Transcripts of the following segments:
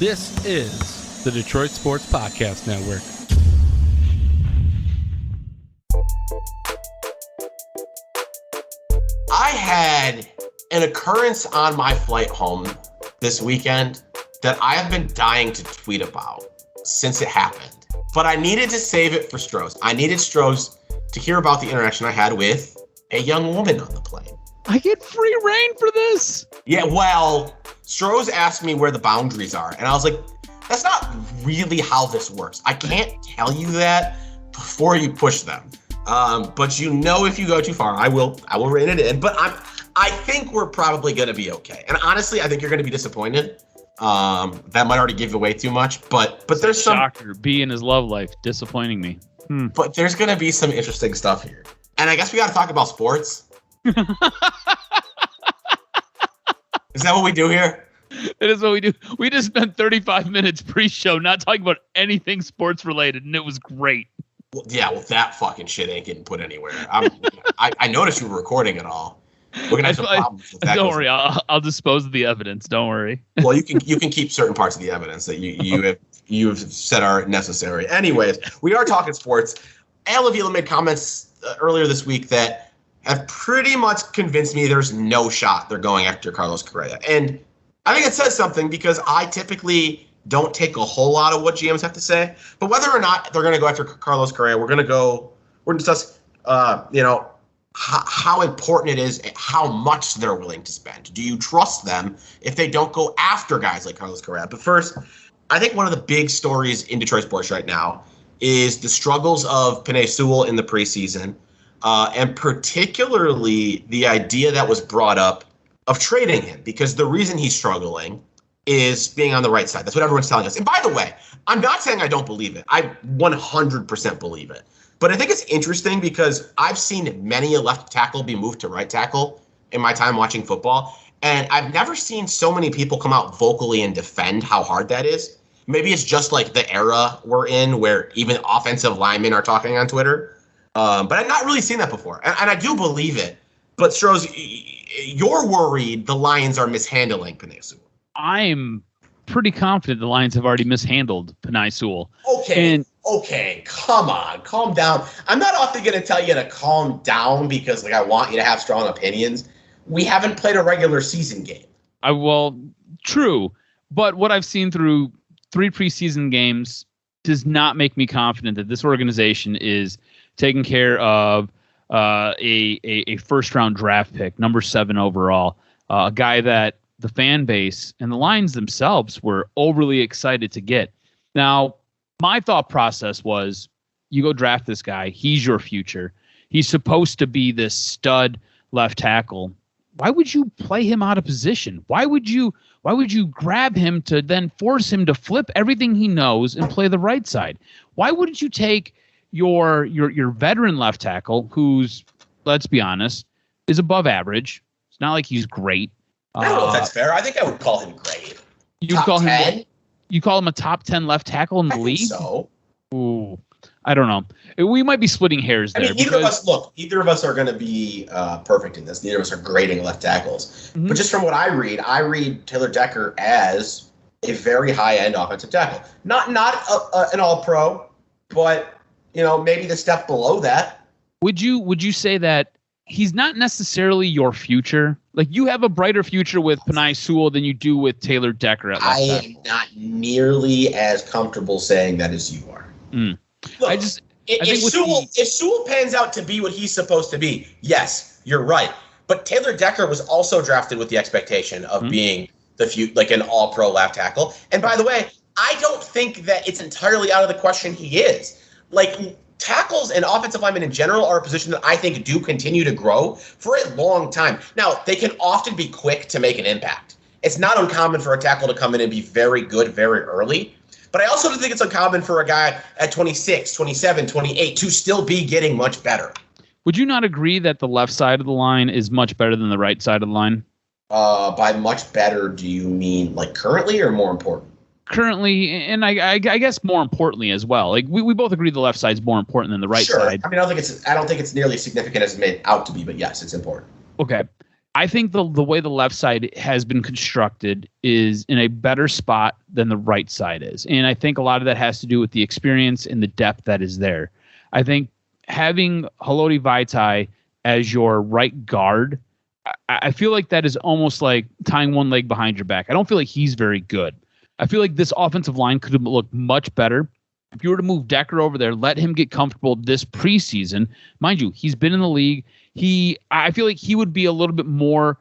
This is the Detroit Sports Podcast Network. I had an occurrence on my flight home this weekend that I have been dying to tweet about since it happened. But I needed to save it for Stroz. I needed Stroz to hear about the interaction I had with a young woman on the plane. I get free reign for this. Yeah, well, Stroz asked me where the boundaries are. And I was like, that's not really how this works. I can't tell you that before you push them. But you know, if you go too far, I will rein it in. But I think we're probably going to be okay. And honestly, I think you're going to be disappointed. That might already give away too much. But there's some shocker. B in his love life disappointing me. But there's going to be some interesting stuff here. And I guess we got to talk about sports. Is that what we do here? It is what we do. We just spent 35 minutes pre-show not talking about anything sports related, and it was great. Well, yeah, well, that fucking shit ain't getting put anywhere. I noticed you were recording it all. We're gonna have some problems with that. Don't worry, I'll dispose of the evidence. Don't worry. Well, you can keep certain parts of the evidence that you have said are necessary. Anyways, we are talking sports. Al Avila made comments earlier this week that have pretty much convinced me there's no shot they're going after Carlos Correa. And I think it says something because I typically don't take a whole lot of what GMs have to say. But whether or not they're going to go after Carlos Correa, we're going to discuss, how important it is, how much they're willing to spend. Do you trust them if they don't go after guys like Carlos Correa? But first, I think one of the big stories in Detroit sports right now is the struggles of Penei Sewell in the preseason. And particularly the idea that was brought up of trading him, because the reason he's struggling is being on the right side. That's what everyone's telling us. And by the way, I'm not saying I don't believe it. I 100% believe it. But I think it's interesting because I've seen many a left tackle be moved to right tackle in my time watching football. And I've never seen so many people come out vocally and defend how hard that is. Maybe it's just like the era we're in where even offensive linemen are talking on Twitter. But I've not really seen that before. And I do believe it. But Stroz, you're worried the Lions are mishandling Penei Sewell. I'm pretty confident the Lions have already mishandled Penei Sewell. Okay, come on, calm down. I'm not often going to tell you to calm down because I want you to have strong opinions. We haven't played a regular season game. True. But what I've seen through 3 preseason games does not make me confident that this organization is taking care of a first-round draft pick, number 7 overall, a guy that the fan base and the Lions themselves were overly excited to get. Now, my thought process was, you go draft this guy. He's your future. He's supposed to be this stud left tackle. Why would you play him out of position? Why would you grab him to then force him to flip everything he knows and play the right side? Why wouldn't you take your veteran left tackle, who's, let's be honest, is above average? It's not like he's great. I don't know if that's fair. I think I would call him great. You call him a top 10 left tackle in the league? So. Ooh, I don't know. We might be splitting hairs there. Neither of us are going to be perfect in this. Neither of us are grading left tackles. Mm-hmm. But just from what I read Taylor Decker as a very high-end offensive tackle. Not an all-pro, but maybe the step below that. Would you say that he's not necessarily your future? Like, you have a brighter future with Penei Sewell than you do with Taylor Decker at left tackle. I am not nearly as comfortable saying that as you are. Look, if Sewell pans out to be what he's supposed to be, yes, you're right. But Taylor Decker was also drafted with the expectation of being an all-pro left tackle. And by the way, I don't think that it's entirely out of the question he is. Tackles and offensive linemen in general are a position that I think do continue to grow for a long time. Now, they can often be quick to make an impact. It's not uncommon for a tackle to come in and be very good very early. But I also don't think it's uncommon for a guy at 26, 27, 28 to still be getting much better. Would you not agree that the left side of the line is much better than the right side of the line? By much better, do you mean currently or more important? Currently, and I guess more importantly as well. We both agree the left side is more important than the right side. I don't think it's nearly as significant as it's made out to be, but yes, it's important. Okay. I think the way the left side has been constructed is in a better spot than the right side is. And I think a lot of that has to do with the experience and the depth that is there. I think having Haloti Vaitai as your right guard, I feel like that is almost like tying one leg behind your back. I don't feel like he's very good. I feel like this offensive line could have looked much better if you were to move Decker over there, let him get comfortable this preseason. Mind you, he's been in the league. I feel like he would be a little bit more.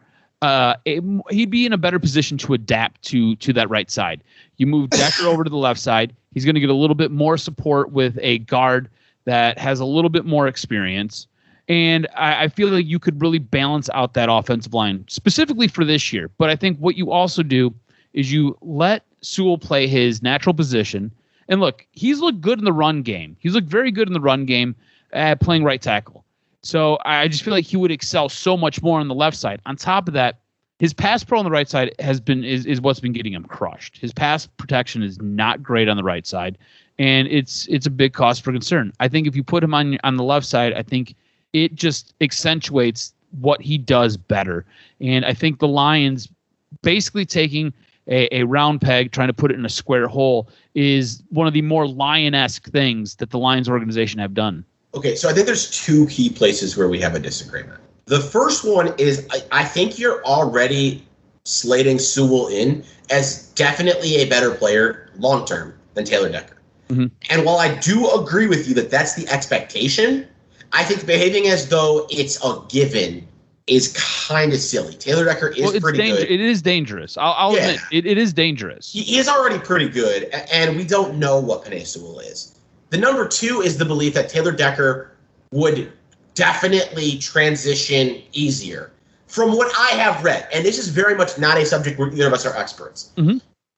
He'd be in a better position to adapt to that right side. You move Decker over to the left side. He's going to get a little bit more support with a guard that has a little bit more experience. And I feel like you could really balance out that offensive line specifically for this year. But I think what you also do is you let Sewell play his natural position. And look, he's looked good in the run game. He's looked very good in the run game at playing right tackle. So I just feel like he would excel so much more on the left side. On top of that, his pass pro on the right side is what's been getting him crushed. His pass protection is not great on the right side, and it's a big cause for concern. I think if you put him on the left side, I think it just accentuates what he does better. And I think the Lions basically taking a round peg, trying to put it in a square hole, is one of the more Lion-esque things that the Lions organization have done. Okay, so I think there's two key places where we have a disagreement. The first one is I think you're already slating Sewell in as definitely a better player long-term than Taylor Decker. Mm-hmm. And while I do agree with you that that's the expectation, I think behaving as though it's a given is kind of silly. Taylor Decker is pretty good. It is dangerous. I'll admit, it is dangerous. He is already pretty good, and we don't know what Penei Sewell is. The number two is the belief that Taylor Decker would definitely transition easier. From what I have read, and this is very much not a subject where either of us are experts, mm-hmm.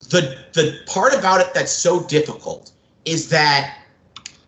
the part about it that's so difficult is that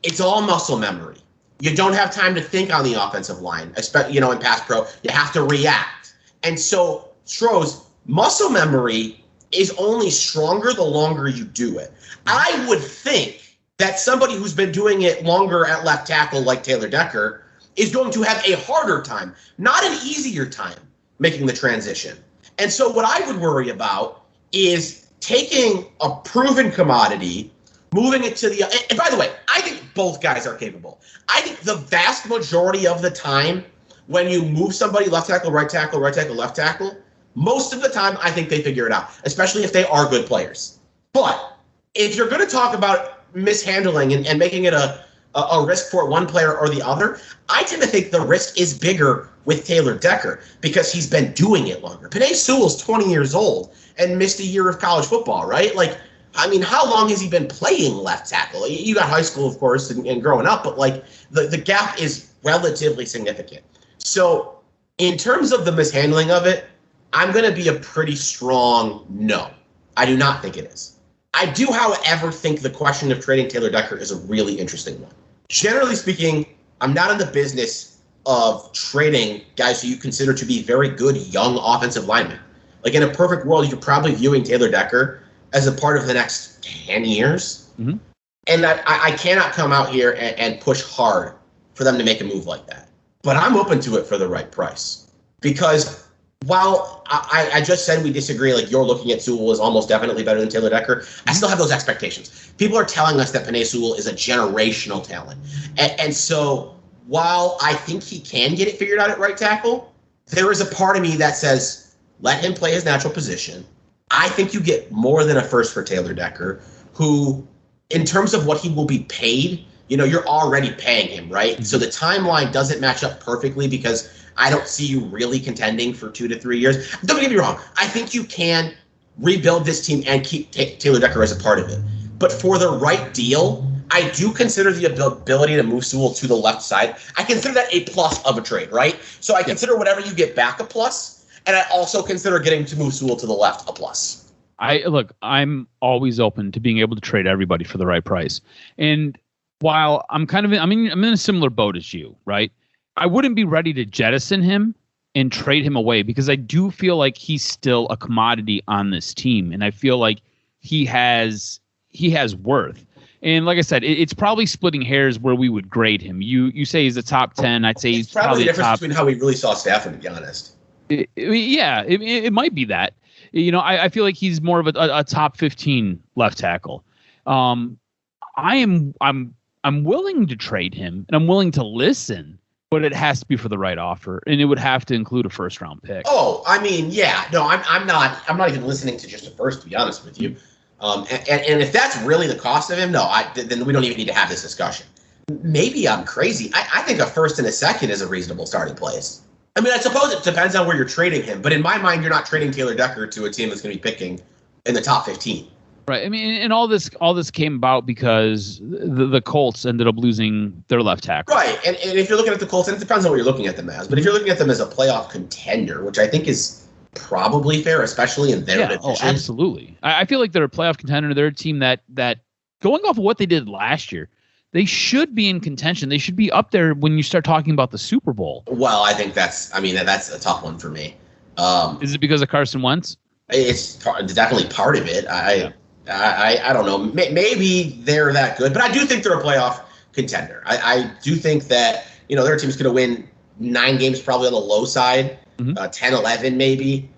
it's all muscle memory. You don't have time to think on the offensive line, especially, in pass pro. You have to react. And so, Stroz, muscle memory is only stronger the longer you do it. I would think that somebody who's been doing it longer at left tackle like Taylor Decker is going to have a harder time, not an easier time, making the transition. And so what I would worry about is taking a proven commodity, moving it to the – and by the way, I think both guys are capable. I think the vast majority of the time when you move somebody left tackle, right tackle, left tackle, most of the time I think they figure it out, especially if they are good players. But if you're going to talk about mishandling and making it a risk for one player or the other, I tend to think the risk is bigger with Taylor Decker because he's been doing it longer. Penei Sewell's 20 years old and missed a year of college football, right? Like, I mean, how long has he been playing left tackle? You got high school, of course, and growing up, but like the gap is relatively significant. So in terms of the mishandling of it, I'm going to be a pretty strong no. I do not think it is. I do, however, think the question of trading Taylor Decker is a really interesting one. Generally speaking, I'm not in the business of trading guys who you consider to be very good young offensive linemen. Like in a perfect world, you're probably viewing Taylor Decker as a part of the next 10 years. Mm-hmm. And I cannot come out here and push hard for them to make a move like that. But I'm open to it for the right price. Because while I just said we disagree, like you're looking at Sewell as almost definitely better than Taylor Decker, I still have those expectations. People are telling us that Penei Sewell is a generational talent. And so while I think he can get it figured out at right tackle, there is a part of me that says, let him play his natural position. I think you get more than a first for Taylor Decker, who, in terms of what he will be paid, you're already paying him, right? Mm-hmm. So the timeline doesn't match up perfectly because I don't see you really contending for 2 to 3 years. Don't get me wrong. I think you can rebuild this team and keep Taylor Decker as a part of it. But for the right deal, I do consider the ability to move Sewell to the left side. I consider that a plus of a trade, right? So I consider whatever you get back a plus. And I also consider getting to move Sewell to the left a plus. I'm always open to being able to trade everybody for the right price. And while I'm in a similar boat as you, right? I wouldn't be ready to jettison him and trade him away because I do feel like he's still a commodity on this team. And I feel like he has worth. And like I said, it's probably splitting hairs where we would grade him. You say he's a top 10. I'd say he's probably the difference between how we really saw Stafford, to be honest. It might be that. I feel like he's more of a top 15 left tackle. I'm willing to trade him, and I'm willing to listen, but it has to be for the right offer, and it would have to include a first round pick. Oh, I mean, yeah, no, I'm not even listening to just a first, to be honest with you. And if that's really the cost of him, then we don't even need to have this discussion. Maybe I'm crazy. I think a first and a second is a reasonable starting place. I mean, I suppose it depends on where you're trading him, but in my mind, you're not trading Taylor Decker to a team that's going to be picking in the top 15. Right. I mean, and all this came about because the Colts ended up losing their left tackle. Right. And if you're looking at the Colts, and it depends on what you're looking at them as, but if you're looking at them as a playoff contender, which I think is probably fair, especially in their division. Oh, absolutely. I feel like they're a playoff contender. They're a team that going off of what they did last year, they should be in contention. They should be up there when you start talking about the Super Bowl. Well, I think that's a tough one for me. Is it because of Carson Wentz? It's definitely part of it. I don't know. Maybe they're that good, but I do think they're a playoff contender. I do think that, their team's going to win 9 games probably on the low side, 10, 11 maybe.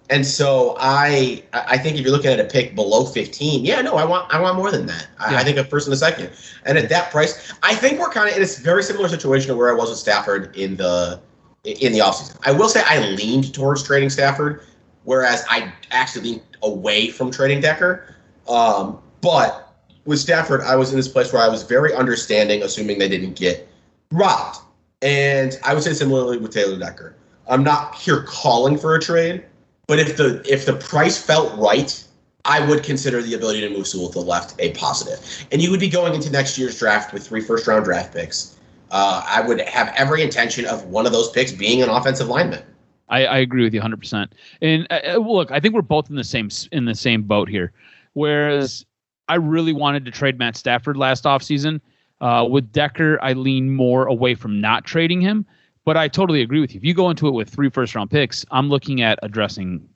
And so I think if you're looking at a pick below 15, I want more than that. I think a first and a second. And at that price, I think we're kind of in a very similar situation to where I was with Stafford in the offseason. I will say I leaned towards trading Stafford, whereas I actually leaned away from trading Decker. But with Stafford, I was in this place where I was very understanding, assuming they didn't get robbed. And I would say similarly with Taylor Decker. I'm not here calling for a trade, but if the price felt right, I would consider the ability to move Sewell to the left a positive. And you would be going into next year's draft with 3 first-round draft picks. I would have every intention of one of those picks being an offensive lineman. I agree with you 100%. And look, I think we're both in the same boat here. Whereas I really wanted to trade Matt Stafford last offseason. With Decker, I lean more away from not trading him. But I totally agree with you. If you go into it with 3 first-round picks, I'm looking at addressing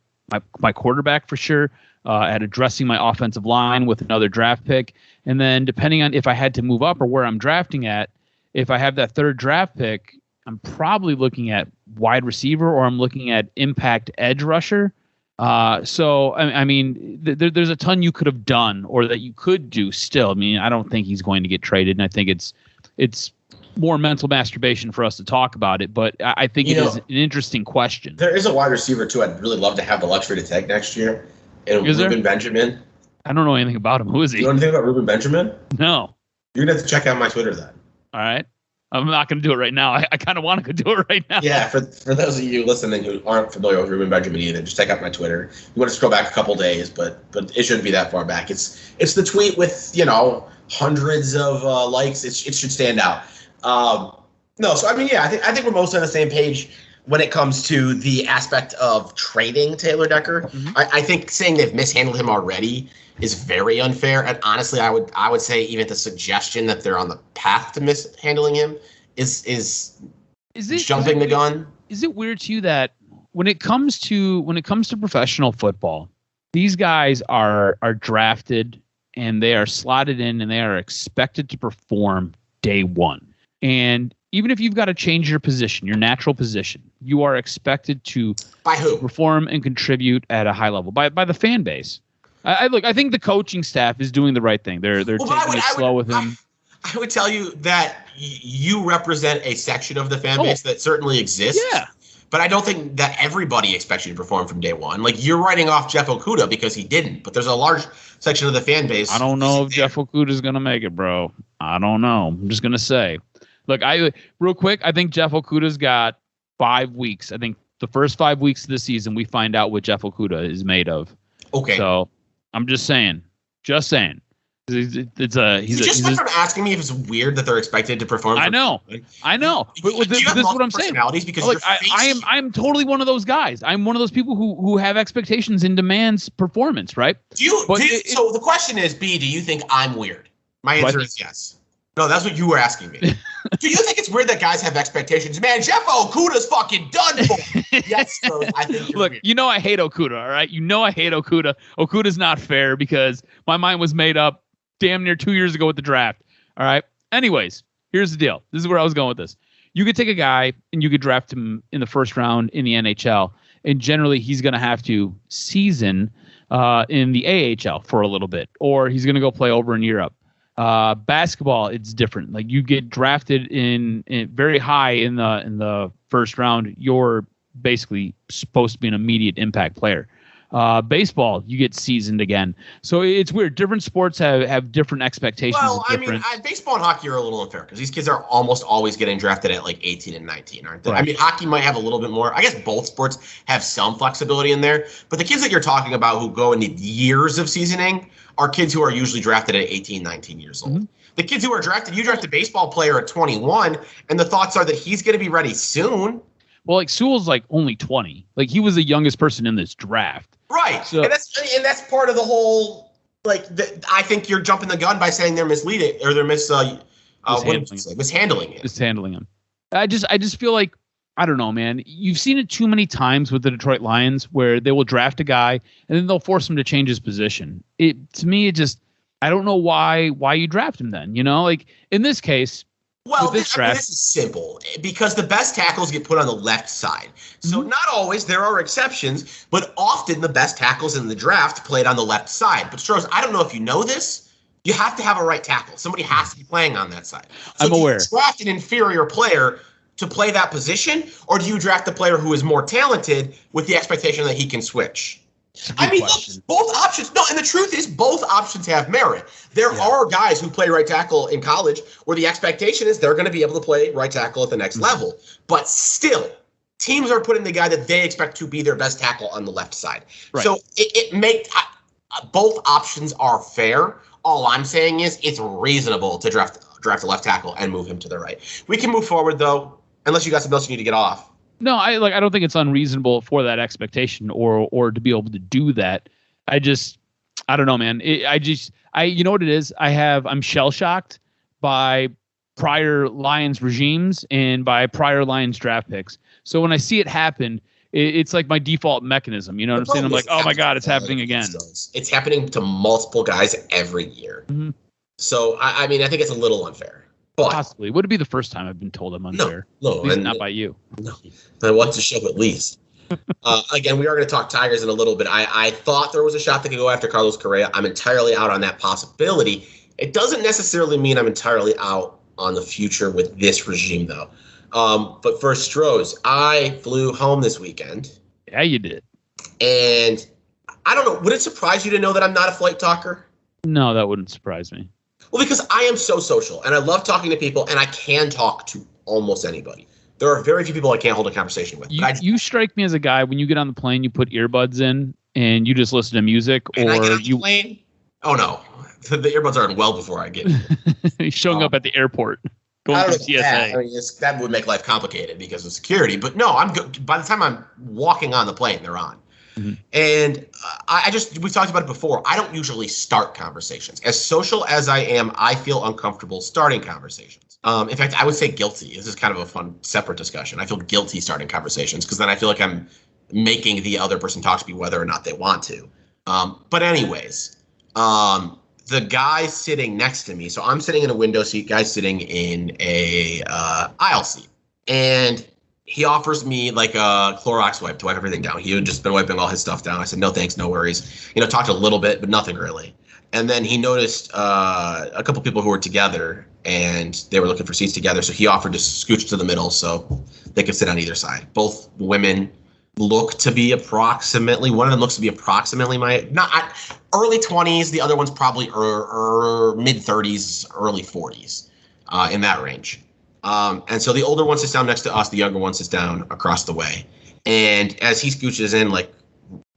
my quarterback for sure, at addressing my offensive line with another draft pick. And then depending on if I had to move up or where I'm drafting at, if I have that 3rd draft pick, I'm probably looking at wide receiver or I'm looking at impact edge rusher. So, I mean, there's a ton you could have done or that you could do still. I mean, I don't think he's going to get traded, and I think it's more mental masturbation for us to talk about it, but I think it is an interesting question. There is a wide receiver, too, I'd really love to have the luxury to take next year, and Reuben Benjamin. I don't know anything about him. Who is he? You know anything about Reuben Benjamin? No. You're going to have to check out my Twitter then. All right. I'm not going to do it right now. I kind of want to do it right now. Yeah, for those of you listening who aren't familiar with Reuben Benjamin either, just check out my Twitter. You want to scroll back a couple days, but it shouldn't be that far back. It's the tweet with, hundreds of likes. It should stand out. No, so I mean, yeah, I think we're mostly on the same page when it comes to the aspect of trading Taylor Decker. Mm-hmm. I think saying they've mishandled him already is very unfair. And honestly, I would say even the suggestion that they're on the path to mishandling him is jumping the gun. Is it weird to you that when it comes to professional football, these guys are drafted and they are slotted in and they are expected to perform day one. And even if you've got to change your position, your natural position, you are expected to by who perform and contribute at a high level by the fan base. I think the coaching staff is doing the right thing. They're taking it slow with him. I would tell you that you represent a section of the fan base that certainly exists. Yeah. But I don't think that everybody expects you to perform from day one. Like, you're writing off Jeff Okudah because he didn't, but there's a large section of the fan base. I don't know if Jeff Okudah is going to make it, bro. I don't know. I'm just going to say. Look, real quick, I think Jeff Okudah's got 5 weeks. I think the first 5 weeks of the season, we find out what Jeff Okudah is made of. Okay. So I'm just saying. Just saying. He's from asking me if it's weird that they're expected to perform. I know. But this is what I'm saying. Because like, I'm totally one of those guys. I'm one of those people who have expectations and demands performance, right? So the question is, B, do you think I'm weird? My answer is yes. No, that's what you were asking me. Do you think it's weird that guys have expectations? Man, Jeff Okudah's fucking done for. Yes, so I think look, weird. I hate Okudah, all right? I hate Okudah. Okudah's not fair because my mind was made up damn near 2 years ago with the draft. All right. Anyways, here's the deal. This is where I was going with this. you could take a guy and you could draft him in the first round in the NHL, and generally he's going to have to season in the AHL for a little bit, or he's going to go play over in Europe. Basketball, it's different. Like you get drafted in very high in the first round, you're basically supposed to be an immediate impact player. Baseball, you get seasoned again. So it's weird. Different sports have different expectations. Well, I mean, baseball and hockey are a little unfair because these kids are almost always getting drafted at like 18 and 19, aren't they? Right. I mean, hockey might have a little bit more. I guess both sports have some flexibility in there. But the kids that you're talking about who go into years of seasoning are kids who are usually drafted at 18, 19 years old. Mm-hmm. The kids who are drafted, you draft a baseball player at 21, and the thoughts are that he's going to be ready soon. Well, like Sewell's like only 20. Like he was the youngest person in this draft. Right. So, and that's part of the whole, like, I think you're jumping the gun by saying they're misleading or they're mishandling him. I just feel like, I don't know, man. You've seen it too many times with the Detroit Lions where they will draft a guy and then they'll force him to change his position. To me, I don't know why you draft him then, like in this case. Well, this is simple because the best tackles get put on the left side. So not always, there are exceptions, but often the best tackles in the draft played on the left side. But Stroz, I don't know if you know this. You have to have a right tackle. Somebody has to be playing on that side. So I'm aware. Do you draft an inferior player to play that position, or do you draft a player who is more talented with the expectation that he can switch? I mean, look, both options. No, and the truth is both options have merit. There are guys who play right tackle in college where the expectation is they're going to be able to play right tackle at the next level. But still, teams are putting the guy that they expect to be their best tackle on the left side. Right. So it makes both options are fair. All I'm saying is it's reasonable to draft a left tackle and move him to the right. We can move forward, though, unless you got something else you need to get off. No, I don't think it's unreasonable for that expectation or to be able to do that. I don't know, man. You know what it is? I'm shell shocked by prior Lions regimes and by prior Lions draft picks. So when I see it happen, it's like my default mechanism. You know what I'm saying? I'm like, oh my God, it's happening again. It's happening to multiple guys every year. Mm-hmm. So I mean, I think it's a little unfair. But possibly. Would it be the first time I've been told I'm unfair? No, not by you. No, I want to show at least. Again, we are going to talk Tigers in a little bit. I thought there was a shot that could go after Carlos Correa. I'm entirely out on that possibility. It doesn't necessarily mean I'm entirely out on the future with this regime, though. But for Stroz, I flew home this weekend. Yeah, you did. And I don't know. Would it surprise you to know that I'm not a flight talker? No, that wouldn't surprise me. Well, because I am so social, and I love talking to people, and I can talk to almost anybody. There are very few people I can't hold a conversation with. You strike me as a guy, when you get on the plane, you put earbuds in, and you just listen to music, or I get on the plane? Oh, no. The earbuds are in well before I get He's showing up at the airport, going through TSA. That would make life complicated because of security. But no, I'm good. By the time I'm walking on the plane, they're on. Mm-hmm. And we talked about it before. I don't usually start conversations. As social as I am, I feel uncomfortable starting conversations. In fact, I would say guilty. This is kind of a fun, separate discussion. I feel guilty starting conversations because then I feel like I'm making the other person talk to me whether or not they want to. But anyways, the guy sitting next to me, so I'm sitting in a window seat, guy's sitting in a aisle seat. And he offers me like a Clorox wipe to wipe everything down. He had just been wiping all his stuff down. I said, no, thanks, no worries. Talked a little bit, but nothing really. And then he noticed a couple people who were together, and they were looking for seats together. So he offered to scooch to the middle so they could sit on either side. Both women look to be approximately, one of them looks to be approximately not early 20s. The other one's probably mid 30s, early 40s, in that range. And so the older one sits down next to us, the younger one sits down across the way. And as he scooches in, like,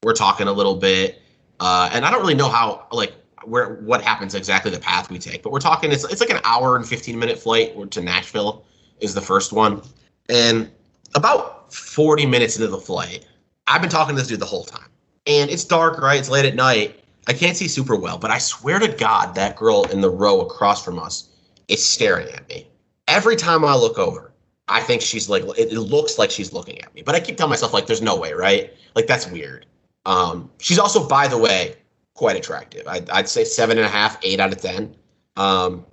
we're talking a little bit. And I don't really know how, like, what happens exactly, the path we take. But we're talking, it's like an hour and 15-minute flight to Nashville is the first one. And about 40 minutes into the flight, I've been talking to this dude the whole time. And it's dark, right? It's late at night. I can't see super well. But I swear to God, that girl in the row across from us is staring at me. Every time I look over, I think she's like, it looks like she's looking at me. But I keep telling myself, like, there's no way, right? Like, that's weird. She's also, by the way, quite attractive. I'd say 7.5, 8 out of 10. And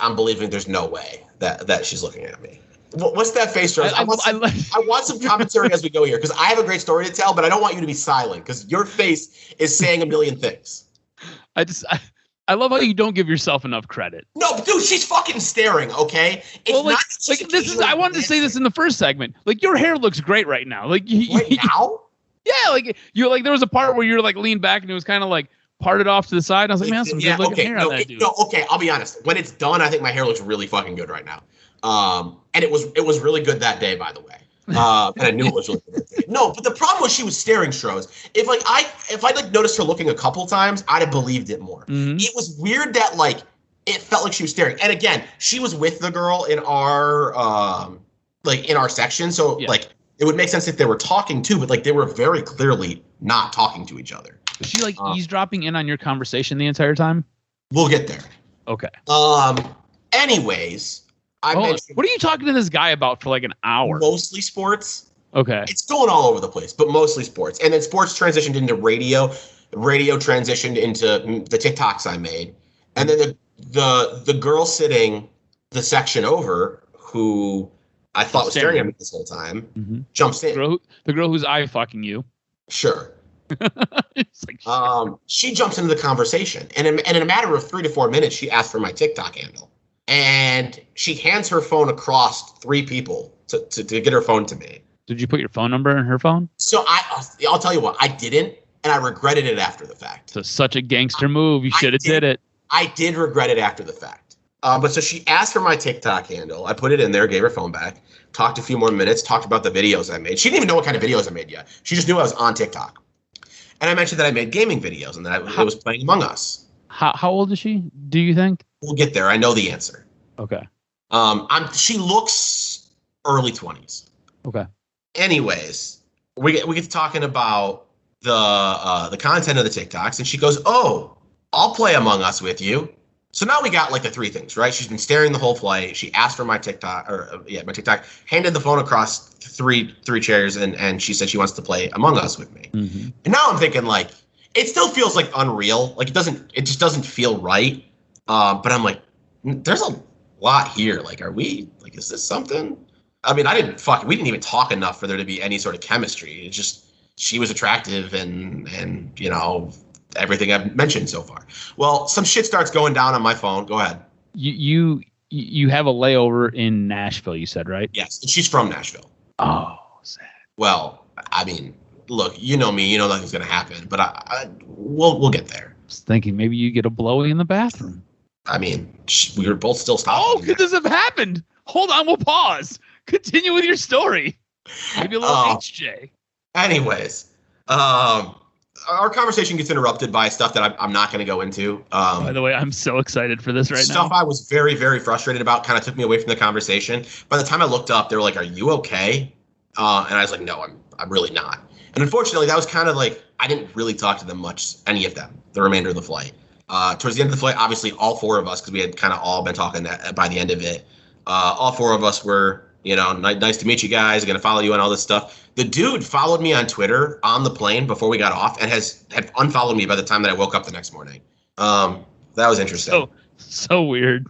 I'm believing there's no way that she's looking at me. What's that face, Stroz? I want some commentary as we go here because I have a great story to tell, but I don't want you to be silent because your face is saying a million things. I love how you don't give yourself enough credit. No, dude, she's fucking staring. Okay, this is. I wanted to say this in the first segment. Like your hair looks great right now. Like right now. Yeah, like you're like there was a part where you're like leaned back and it was kind of like parted off to the side. I was like, man, some good looking hair on that dude. No, okay, I'll be honest. When it's done, I think my hair looks really fucking good right now. And it was really good that day, by the way. And I knew it was really good that day. No, but the problem was she was staring, Stroz. If I like noticed her looking a couple times, I'd have believed it more. Mm-hmm. It was weird that like it felt like she was staring. And again, she was with the girl in our in our section, so like it would make sense if they were talking too, but like they were very clearly not talking to each other. Was she like eavesdropping in on your conversation the entire time? We'll get there. Okay. Anyways, what are you talking to this guy about for like an hour? Mostly sports. Okay. It's going all over the place, but mostly sports. And then sports transitioned into radio. Radio transitioned into the TikToks I made. And then the girl sitting the section over, who I thought was staring at me this whole time, jumps in. The girl who's eye fucking you. Sure. It's like, she jumps into the conversation. And in a matter of 3 to 4 minutes, she asked for my TikTok handle. And she hands her phone across 3 people to get her phone to me. Did you put your phone number in her phone? So I'll tell you what, I didn't, and I regretted it after the fact. So such a gangster move. You should have did it. I did regret it after the fact. But so she asked for my TikTok handle. I put it in there, gave her phone back, talked a few more minutes, talked about the videos I made. She didn't even know what kind of videos I made yet. She just knew I was on TikTok. And I mentioned that I made gaming videos and that I was playing Among Us. How old is she, do you think? We'll get there. I know the answer. Okay. She looks early 20s. Okay. Anyways, we get to talking about the content of the TikToks, and she goes, "Oh, I'll play Among Us with you." So now we got like the 3 things, right? She's been staring the whole flight. She asked for my TikTok, my TikTok, handed the phone across three chairs, and she said she wants to play Among Us with me. Mm-hmm. And now I'm thinking like, it still feels like unreal. Like it just doesn't feel right. But I'm like, there's a lot here. Like, is this something? I mean, we didn't even talk enough for there to be any sort of chemistry. It's just, she was attractive and you know, everything I've mentioned so far. Well, some shit starts going down on my phone. Go ahead. You have a layover in Nashville, you said, right? Yes. She's from Nashville. Oh, sad. Well, I mean, look, you know me, you know nothing's going to happen, but we'll get there. I was thinking maybe you get a blowy in the bathroom. I mean, we were both still stopping. Oh, could this have happened? Hold on, we'll pause. Continue with your story. Maybe a little HJ. Anyways, our conversation gets interrupted by stuff that I'm not going to go into. By the way, I'm so excited for this right now. Stuff I was very, very frustrated about kind of took me away from the conversation. By the time I looked up, they were like, "Are you okay?" And I was like, "No, I'm really not." And unfortunately, that was kind of like, I didn't really talk to them much, any of them, the remainder of the flight. Towards the end of the flight, obviously, all 4 of us, because we had kind of all been talking by the end of it, all 4 of us were, you know, nice to meet you guys, going to follow you and all this stuff. The dude followed me on Twitter on the plane before we got off and had unfollowed me by the time that I woke up the next morning. That was interesting. So weird.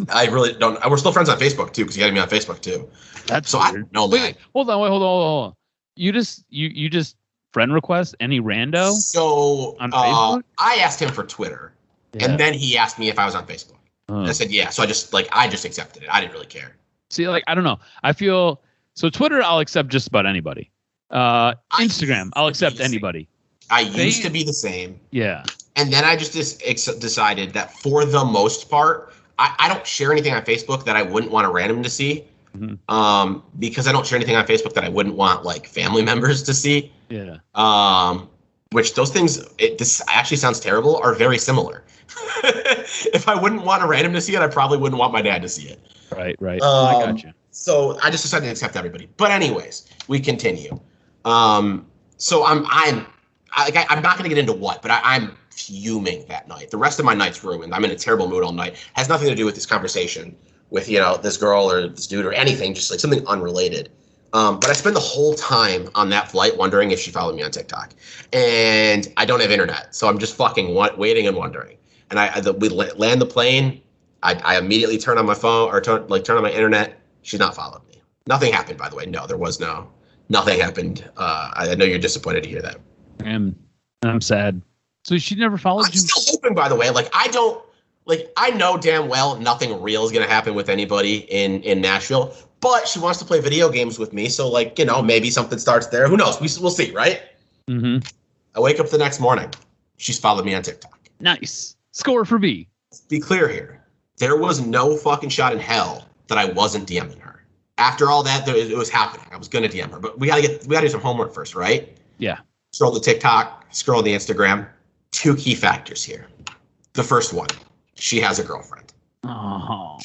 I really don't. We're still friends on Facebook too, because he added me on Facebook too. That's so weird. I don't know. Wait, hold on. You just friend request any rando? So on Facebook? I asked him for Twitter, and then he asked me if I was on Facebook. And I said yeah. So I just accepted it. I didn't really care. See, like, I don't know. I feel so Twitter, I'll accept just about anybody. Instagram, I'll accept anybody. I used to be the same. Yeah. And then I just decided that for the most part, I don't share anything on Facebook that I wouldn't want a random to see. Mm-hmm. Because I don't share anything on Facebook that I wouldn't want like family members to see. Yeah. Which those things, this actually sounds terrible, are very similar. If I wouldn't want a random to see it, I probably wouldn't want my dad to see it. Right. I got you. So I just decided to accept everybody. But anyways, we continue. So I'm not going to get into what, but I'm fuming that night. The rest of my night's ruined. I'm in a terrible mood all night. Has nothing to do with this conversation with, you know, this girl or this dude or anything, just like something unrelated. But I spend the whole time on that flight wondering if she followed me on TikTok. And I don't have internet, so I'm just fucking waiting and wondering. And we land the plane. I immediately turn on my phone or turn on my internet. She's not followed me. Nothing happened, by the way. No, there was nothing happened. I know you're disappointed to hear that. I'm sad. So she never followed I'm you? still hoping, by the way. I know damn well nothing real is going to happen with anybody in Nashville, but she wants to play video games with me. So, maybe something starts there. Who knows? We'll see, right? Mm-hmm. I wake up the next morning. She's followed me on TikTok. Nice. Score for B. Be clear here. There was no fucking shot in hell that I wasn't DMing her. After all that, it was happening. I was going to DM her, but we gotta do some homework first, right? Yeah. Scroll the TikTok, scroll the Instagram. 2 key factors here. The first one, she has a girlfriend. Oh.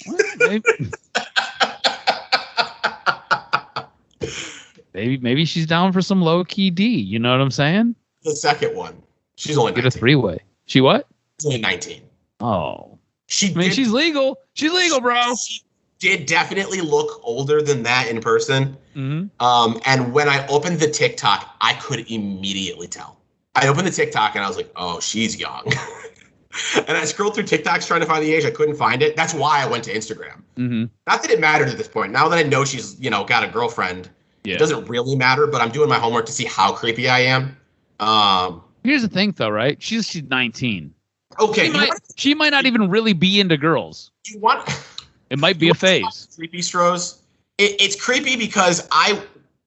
Maybe she's down for some low key D. You know what I'm saying? The second one, she's only 19. Get a 3-way. She what? She's only 19. Oh. She's legal. She's legal, bro. She did definitely look older than that in person. Mm-hmm. And when I opened the TikTok, I could immediately tell. I opened the TikTok and I was like, oh, she's young. And I scrolled through TikToks trying to find the age. I couldn't find it. That's why I went to Instagram. Mm-hmm. Not that it mattered at this point. Now that I know she's, got a girlfriend, yeah. It doesn't really matter, but I'm doing my homework to see how creepy I am. Here's the thing, though, right? She's 19. Okay. She might not even really be into girls. It might be a phase. Creepy, Stroz. It's creepy because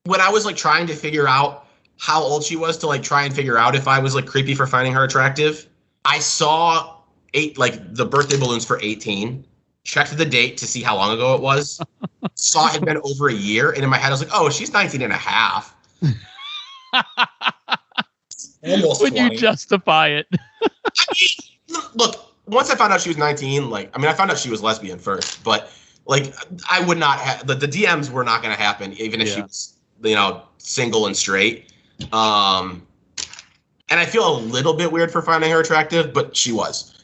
when I was trying to figure out how old she was to try and figure out if I was creepy for finding her attractive, I saw the birthday balloons for 18, checked the date to see how long ago it was, saw it had been over a year, and in my head I was like, oh, she's 19 and a half. Almost Would 20. you justify it? Look, once I found out she was 19, I found out she was lesbian first, but I would not have the DMs were not going to happen even if she was single and straight. And I feel a little bit weird for finding her attractive, but she was.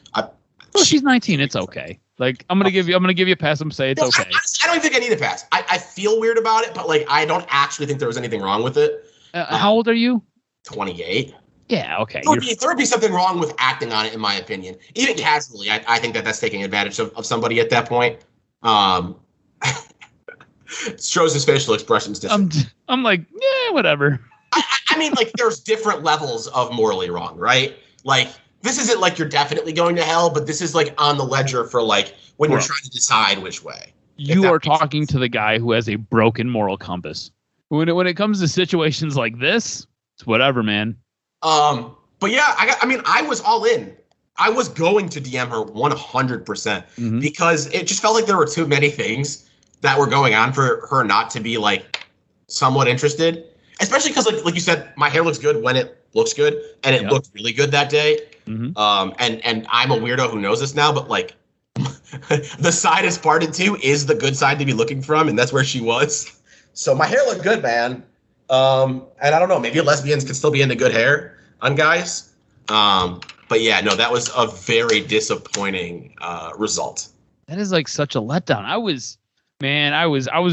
She's 19. It's okay. I'm gonna give you a pass and say it's okay. I don't even think I need a pass. I feel weird about it, but I don't actually think there was anything wrong with it. How old are you? 28. Yeah, okay. There would be something wrong with acting on it, in my opinion. Even casually, I think that's taking advantage of somebody at that point. Stroz's facial expressions different. I'm like, yeah, whatever. There's different levels of morally wrong, right? This isn't you're definitely going to hell, but this is on the ledger for when you're trying to decide which way. You are talking to the guy who has a broken moral compass. When it comes to situations like this, it's whatever, man. But yeah, I was all in. I was going to DM her 100% because it just felt like there were too many things that were going on for her not to be somewhat interested. Especially because like you said, my hair looks good when it looks good, and it looked really good that day. Mm-hmm. And I'm a weirdo who knows this now, but the side is parted too is the good side to be looking from, and that's where she was. So my hair looked good, man. And I don't know, maybe lesbians could still be into good hair on guys. But yeah, no, that was a very disappointing result. That is such a letdown. I was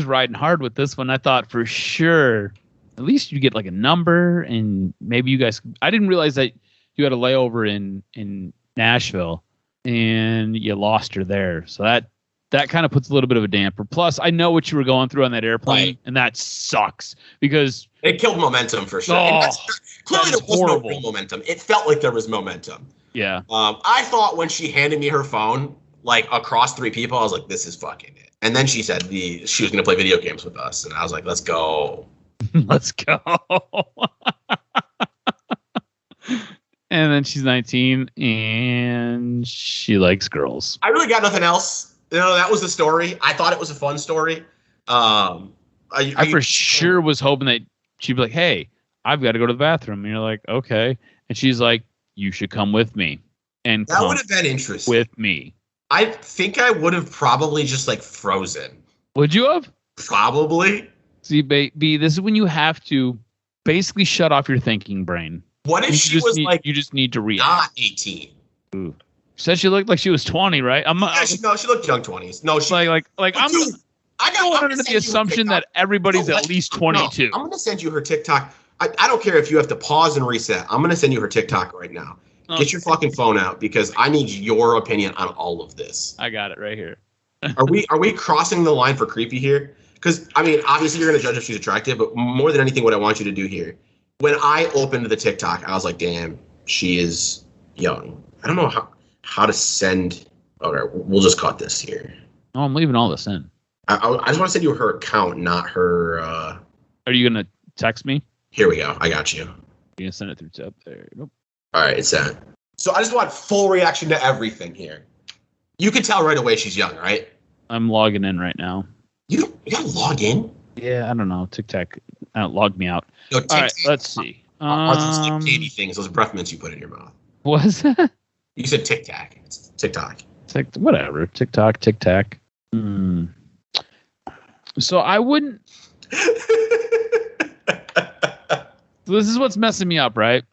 riding hard with this one. I thought for sure, at least you get a number, and maybe you guys. I didn't realize that you had a layover in Nashville, and you lost her there. So that kind of puts a little bit of a damper. Plus, I know what you were going through on that airplane, right. And that sucks because it killed momentum for sure. Clearly, there was no real momentum. It felt like there was momentum. Yeah. I thought when she handed me her phone, across 3 people, I was like, "This is fucking it." And then she said she was going to play video games with us, and I was like, "Let's go." Let's go. And then she's 19 and she likes girls. I really got nothing else. That was the story. I thought it was a fun story. I for sure was hoping that she'd be like, hey, I've got to go to the bathroom. And you're like, okay. And she's like, you should come with me. And that would have been interesting. With me. I think I would have probably just frozen. Would you have? Probably. See, B, this is when you have to basically shut off your thinking brain. What if she was you just need to react. Not 18. Ooh. Said she looked like she was 20, right? She looked young 20s. No, she I'm going under the assumption that everybody's at least 22. I'm going to send you her TikTok. I don't care if you have to pause and reset. I'm going to send you her TikTok right now. Okay. Get your fucking phone out because I need your opinion on all of this. I got it right here. Are we crossing the line for creepy here? because, I mean, obviously you're going to judge if she's attractive, but more than anything, what I want you to do here, when I opened the TikTok, I was like, damn, she is young. I don't know how to send. Okay, we'll just cut this here. Oh, I'm leaving all this in. I just want to send you her account, not her. Are you going to text me? Here we go. I got you. You're going to send it through up there. Nope. All right, it's sent. So I just want full reaction to everything here. You can tell right away she's young, right? I'm logging in right now. You gotta log in? Yeah, I don't know. TikTok logged me out. No, all right, let's see. Those like candy things, those breath mints you put in your mouth. Was that? You said Tic Tac. It's TikTok. Whatever. TikTok, Tic Tac. So I wouldn't. So this is what's messing me up, right?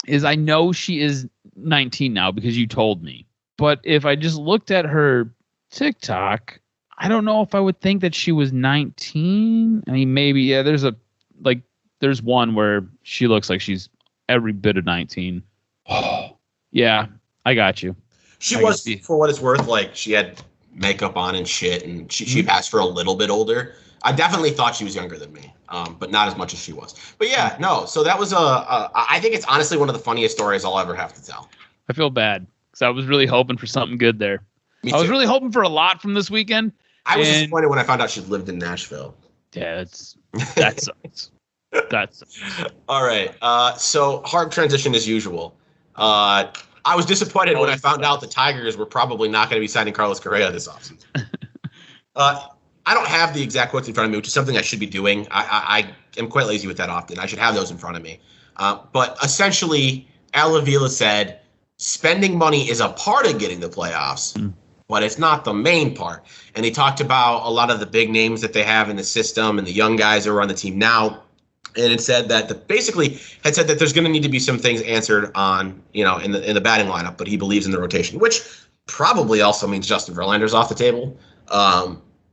Is I know she is 19 now because you told me. But if I just looked at her TikTok, I don't know if I would think that she was 19. I mean, maybe, yeah, there's one where she looks like she's every bit of 19. Yeah, I got you. She was, for what it's worth, like, she had makeup on and shit, and she passed for a little bit older. I definitely thought she was younger than me, but not as much as she was. But yeah, no, so that was I think it's honestly one of the funniest stories I'll ever have to tell. I feel bad because I was really hoping for something good there. I was really hoping for a lot from this weekend. I was disappointed when I found out she lived in Nashville. Yeah, that sucks. That sucks. All right, so hard transition as usual. I was disappointed when I found out the Tigers were probably not going to be signing Carlos Correa this offseason. I don't have the exact quotes in front of me, which is something I should be doing. I am quite lazy with that often. I should have those in front of me. But essentially, Al Avila said, spending money is a part of getting the playoffs, but it's not the main part. And he talked about a lot of the big names that they have in the system and the young guys that are on the team now. And it said that basically had said that there's going to need to be some things answered on, in the batting lineup, but he believes in the rotation, which probably also means Justin Verlander's off the table.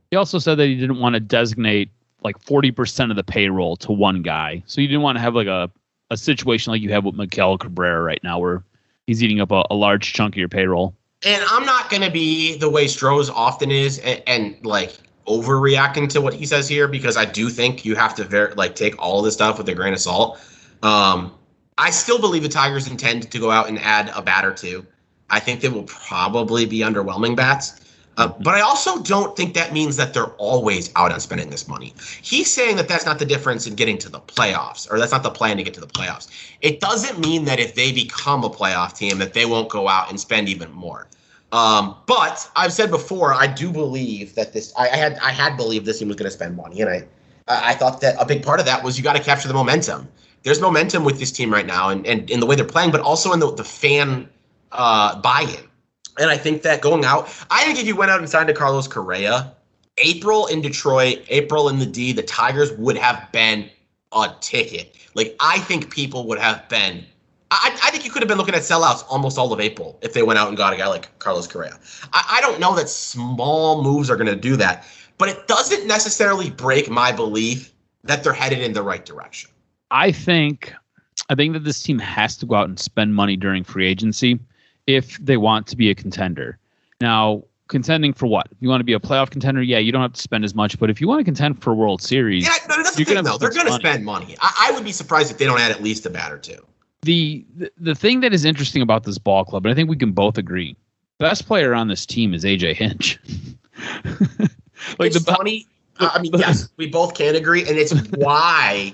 He also said that he didn't want to designate like 40% of the payroll to one guy. So you didn't want to have like a situation like you have with Miguel Cabrera right now, where he's eating up a large chunk of your payroll. And I'm not going to be the way Stroz often is and like overreacting to what he says here, because I do think you have to take all of this stuff with a grain of salt. I still believe the Tigers intend to go out and add a bat or two. I think they will probably be underwhelming bats. But I also don't think that means that they're always out on spending this money. He's saying that that's not the difference in getting to the playoffs, or that's not the plan to get to the playoffs. It doesn't mean that if they become a playoff team that they won't go out and spend even more. But I've said before, I do believe that I had believed this team was going to spend money, and I thought that a big part of that was you got to capture the momentum. There's momentum with this team right now, and in the way they're playing, but also in the fan buy-in. And I think that going out, I think if you went out and signed a Carlos Correa, April in Detroit, April in the D, the Tigers would have been a ticket. Like, I think people would have been, I think you could have been looking at sellouts almost all of April if they went out and got a guy like Carlos Correa. I don't know that small moves are going to do that, but it doesn't necessarily break my belief that they're headed in the right direction. I think that this team has to go out and spend money during free agency if they want to be a contender. Now, contending for what? If you want to be a playoff contender, yeah, you don't have to spend as much. But if you want to contend for a World Series, yeah, that's the thing, though. They're going to spend money. I would be surprised if they don't add at least a bat or two. The thing that is interesting about this ball club, and I think we can both agree, best player on this team is AJ Hinch. It's funny. I mean, yes, we both can agree, and it's why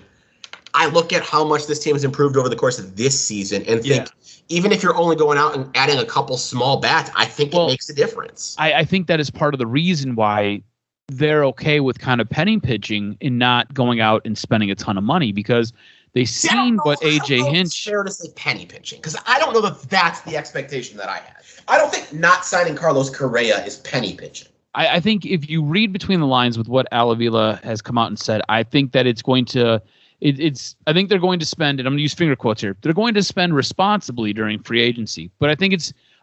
I look at how much this team has improved over the course of this season and think, even if you're only going out and adding a couple small bats, I think it makes a difference. I think that is part of the reason why they're okay with kind of penny pitching and not going out and spending a ton of money, because they've seen what AJ Hinch. It's fair to say penny pitching, because I don't know that that's the expectation that I had. I don't think not signing Carlos Correa is penny pitching. I think if you read between the lines with what Al Avila has come out and said, I think that it's going to. I think they're going to spend, and I'm going to use finger quotes here, they're going to spend responsibly during free agency. But I think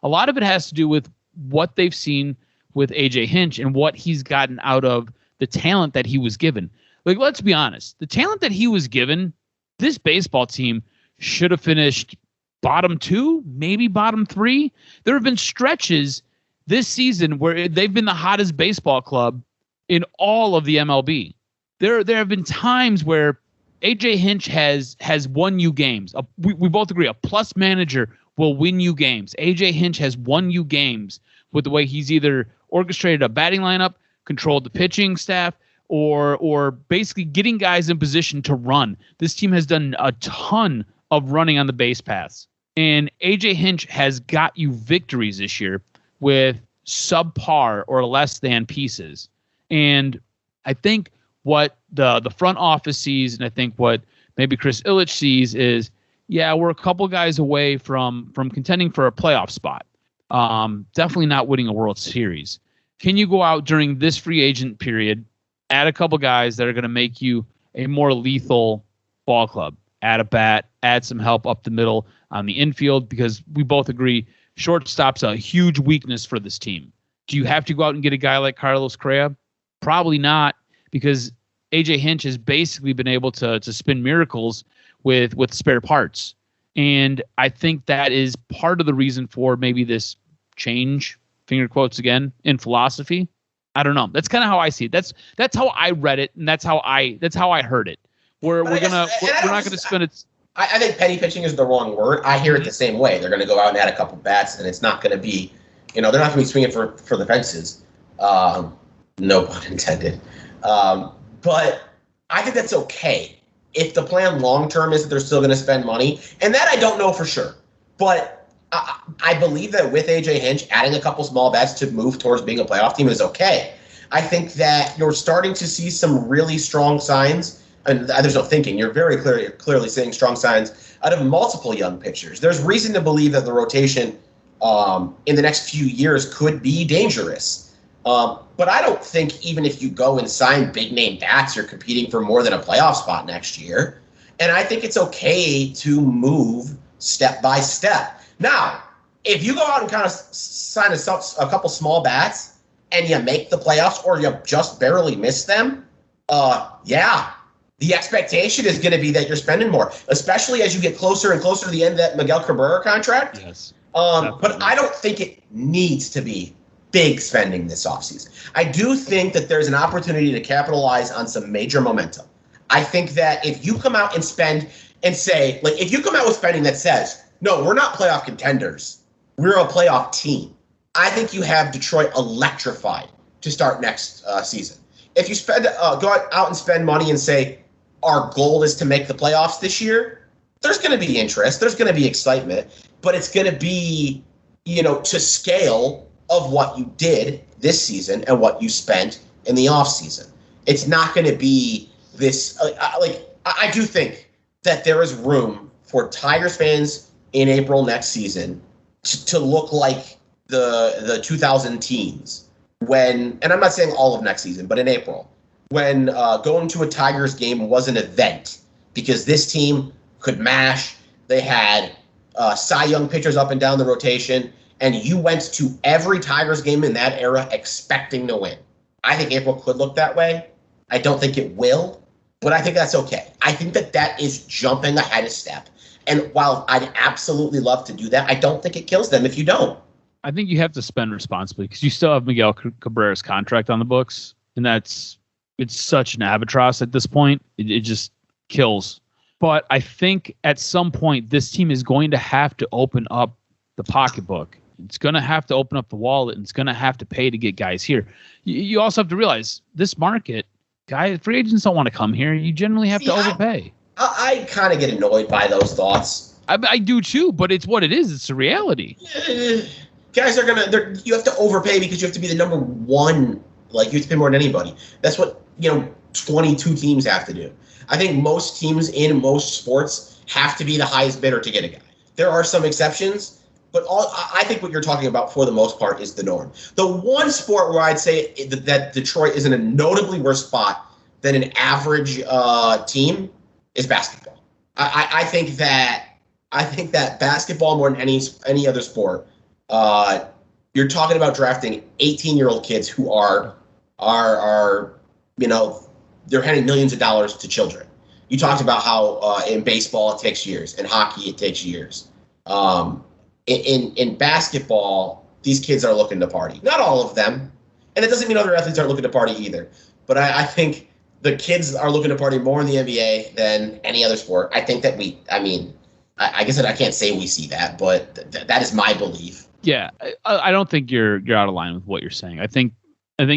a lot of it has to do with what they've seen with AJ Hinch and what he's gotten out of the talent that he was given. Like, let's be honest, the talent that he was given, this baseball team should have finished bottom 2, maybe bottom 3. There have been stretches this season where they've been the hottest baseball club in all of the MLB. there have been times where AJ Hinch has won you games. We both agree a plus manager will win you games. AJ Hinch has won you games with the way he's either orchestrated a batting lineup, controlled the pitching staff, or basically getting guys in position to run. This team has done a ton of running on the base paths. And AJ Hinch has got you victories this year with subpar or less than pieces. And I think what the front office sees, and I think what maybe Chris Ilitch sees is, yeah, we're a couple guys away from contending for a playoff spot. Definitely not winning a World Series. Can you go out during this free agent period, add a couple guys that are going to make you a more lethal ball club? Add a bat, add some help up the middle on the infield, because we both agree shortstop's a huge weakness for this team. Do you have to go out and get a guy like Carlos Correa? Probably not, because AJ Hinch has basically been able to spin miracles with spare parts. And I think that is part of the reason for maybe this change, finger quotes again, in philosophy. I don't know. That's kind of how I see it. That's how I read it, and that's how I heard it. We're not gonna spend it. I think penny pitching is the wrong word. I hear it the same way. They're going to go out and add a couple bats, and it's not going to be, they're not going to be swinging for the fences. No pun intended. But I think that's okay. If the plan long-term is that they're still going to spend money, and that I don't know for sure. But I believe that with AJ Hinch, adding a couple small bats to move towards being a playoff team is okay. I think that you're starting to see some really strong signs. And there's no thinking. You're very clearly seeing strong signs out of multiple young pitchers. There's reason to believe that the rotation in the next few years could be dangerous. But I don't think even if you go and sign big-name bats, you're competing for more than a playoff spot next year. And I think it's okay to move step by step. Now, if you go out and kind of sign a couple small bats and you make the playoffs or you just barely miss them, yeah. The expectation is going to be that you're spending more, especially as you get closer and closer to the end of that Miguel Cabrera contract. Yes. But I don't think it needs to be big spending this offseason. I do think that there's an opportunity to capitalize on some major momentum. I think that if you come out and spend and say, like, if you come out with spending that says, no, we're not playoff contenders, we're a playoff team, I think you have Detroit electrified to start next season. If you go out and spend money and say, our goal is to make the playoffs this year, there's going to be interest, there's going to be excitement, but it's going to be, to scale of what you did this season and what you spent in the offseason. It's not going to be this, I do think that there is room for Tigers fans in April next season to look like the 2000 teens when, and I'm not saying all of next season, but in April, when going to a Tigers game was an event because this team could mash. They had Cy Young pitchers up and down the rotation, and you went to every Tigers game in that era expecting to win. I think April could look that way. I don't think it will, but I think that's okay. I think that is jumping ahead a step. And while I'd absolutely love to do that, I don't think it kills them if you don't. I think you have to spend responsibly because you still have Miguel Cabrera's contract on the books, and it's such an albatross at this point. It just kills. But I think at some point this team is going to have to open up the pocketbook. It's going to have to open up the wallet, and it's going to have to pay to get guys here. You also have to realize this market, free agents don't want to come here. You generally have to overpay. I kind of get annoyed by those thoughts. I do too, but it's what it is. It's a reality. Guys are you have to overpay because you have to be the number one. Like, you have to pay more than anybody. That's what 22 teams have to do. I think most teams in most sports have to be the highest bidder to get a guy. There are some exceptions, but I think what you're talking about for the most part is the norm. The one sport where I'd say that Detroit is in a notably worse spot than an average team is basketball. I think that basketball more than any other sport, you're talking about drafting 18-year-old kids who are they're handing millions of dollars to children. You talked about how in baseball it takes years, in hockey it takes years. In basketball, these kids are looking to party. Not all of them, and it doesn't mean other athletes aren't looking to party either. But I think the kids are looking to party more in the NBA than any other sport. I think that I guess that I can't say we see that, but that is my belief. Yeah, I don't think you're out of line with what you're saying. I think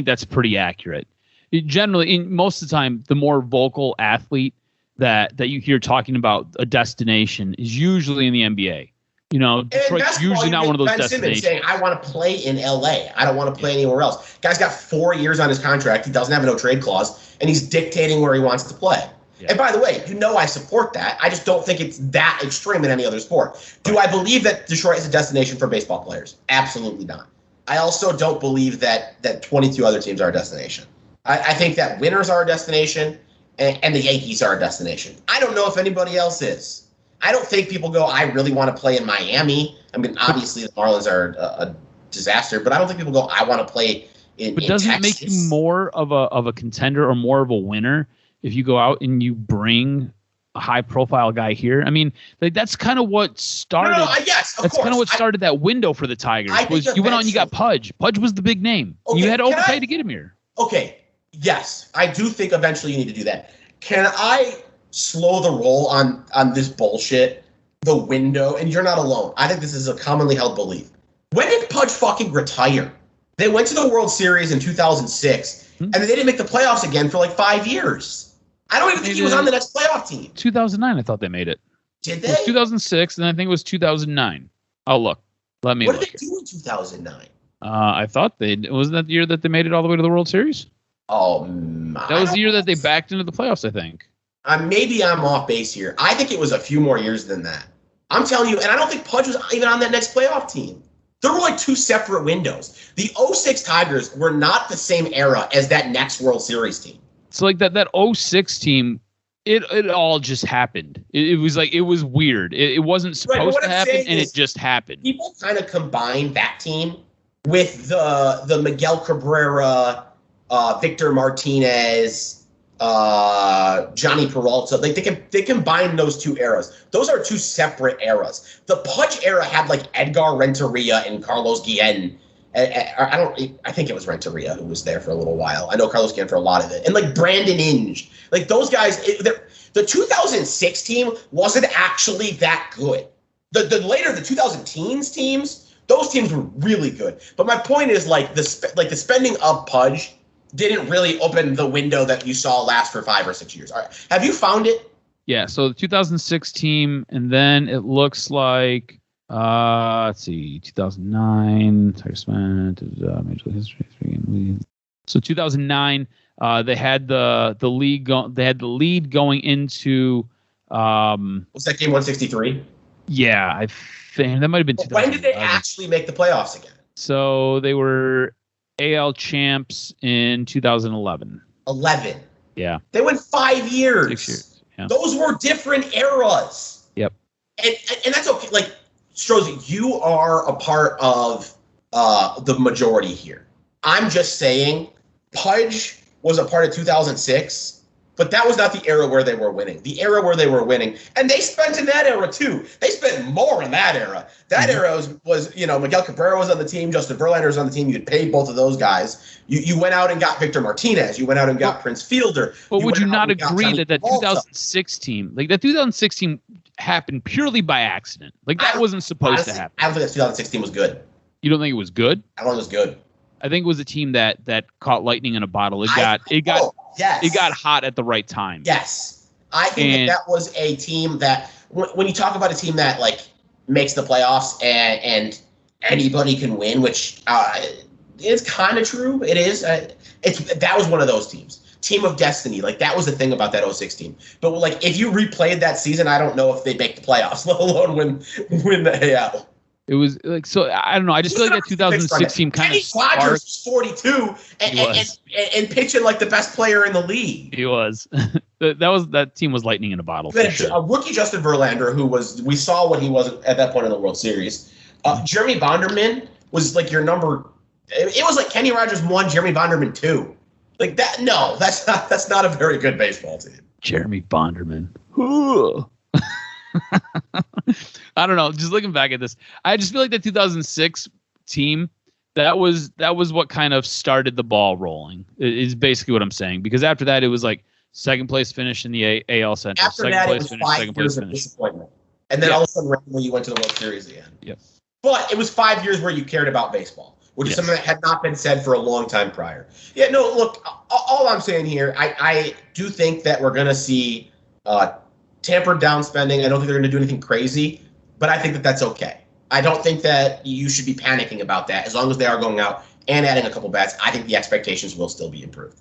that's pretty accurate. Generally, most of the time, the more vocal athlete that you hear talking about a destination is usually in the NBA. You know, Detroit's usually not one of those Ben destinations. Simmons saying, I want to play in LA. I don't want to play anywhere else. Guy's got 4 years on his contract. He doesn't have a no trade clause, and he's dictating where he wants to play. Yeah. And by the way, I support that. I just don't think it's that extreme in any other sport. Do I believe that Detroit is a destination for baseball players? Absolutely not. I also don't believe that 22 other teams are a destination. I think that winners are a destination, and the Yankees are a destination. I don't know if anybody else is. I don't think people go, I really want to play in Miami. I mean, obviously the Marlins are a disaster, but I don't think people go, I want to play in Texas. But doesn't it make you more of a contender or more of a winner if you go out and you bring a high-profile guy here? I mean, that's kind of what started. Yes, of that's course. kind of what started that window for the Tigers. Was you went out and you got Pudge. Pudge was the big name. Okay, you had to overpay to get him here. Okay, yes, I do think eventually you need to do that. Can I slow the roll on this bullshit, the window? And you're not alone. I think this is a commonly held belief. When did Pudge fucking retire? They went to the World Series in 2006, and they didn't make the playoffs again for like 5 years. I don't even think he was on the next playoff team. 2009, I thought they made it. Did they? It was 2006, and I think it was 2009. Oh, look. Let me look. What did they do in 2009? I thought wasn't that the year that they made it all the way to the World Series? Oh, that was the year that they backed into the playoffs, I think. Maybe I'm off base here. I think it was a few more years than that. I'm telling you, and I don't think Pudge was even on that next playoff team. There were like two separate windows. The 06 Tigers were not the same era as that next World Series team. So like that 06 team, it all just happened. It was like, it was weird. It wasn't supposed to happen, and it just happened. People kind of combine that team with the Miguel Cabrera, Victor Martinez, Johnny Peralta. Like they combine those two eras. Those are two separate eras. The Pudge era had like Edgar Renteria and Carlos Guillen. I think it was Renteria who was there for a little while. I know Carlos Guillen for a lot of it. And like Brandon Inge. Like those guys, the 2006 team wasn't actually that good. The later, the 2010s teams, those teams were really good. But my point is like the spending of Pudge didn't really open the window that you saw last for 5 or 6 years. All right. Have you found it? Yeah, so the 2006 team, and then it looks like, let's see, 2009, Major League History. So 2009, they had the lead going into. Was that game 163? Yeah, I think that might have been 2000. When did they actually make the playoffs again? So they were AL champs in 2011. 11. Yeah. They went 5 years. 6 years. Yeah. Those were different eras. Yep. And that's okay. Like, Stroz, you are a part of the majority here. I'm just saying Pudge was a part of 2006, but that was not the era where they were winning. The era where they were winning, and they spent in that era too. They spent more in that era. That era was Miguel Cabrera was on the team, Justin Verlander was on the team. You had paid both of those guys. You went out and got Victor Martinez. You went out and got Prince Fielder. But would you not agree that 2006 team, like that 2006 team, happened purely by accident? Like that wasn't supposed to happen. I don't think that 2016 was good. You don't think it was good? I don't think it was good. I think it was a team that caught lightning in a bottle. It got hot at the right time. Yes, I think that was a team that when you talk about a team that like makes the playoffs and anybody can win, which is kind of true. It is. That was one of those teams. Team of destiny. Like that was the thing about that 06 team. But like if you replayed that season, I don't know if they make the playoffs, let alone win the AL. It was like, so I don't know. I just feel like that 2006 team kind of sparked. Rogers was 42 and pitching like the best player in the league. He was. that team was lightning in a bottle. For sure. A rookie Justin Verlander, we saw what he was at that point in the World Series. Jeremy Bonderman was like your number. It was like Kenny Rogers 1, Jeremy Bonderman 2. Like that. No, that's not a very good baseball team. Jeremy Bonderman. I don't know. Just looking back at this, I just feel like the 2006 team, that was what kind of started the ball rolling, is basically what I'm saying. Because after that, it was like second place finish in the AL Central. After Second that, place it was finish, 5 second place years of finish. disappointment. And then all of a sudden, randomly, you went to the World Series again. Yep. But it was 5 years where you cared about baseball, which is something that had not been said for a long time prior. Yeah, no, look, all I'm saying here, I do think that we're going to see tampered down spending. I don't think they're going to do anything crazy, but I think that that's okay. I don't think that you should be panicking about that. As long as they are going out and adding a couple bats, I think the expectations will still be improved.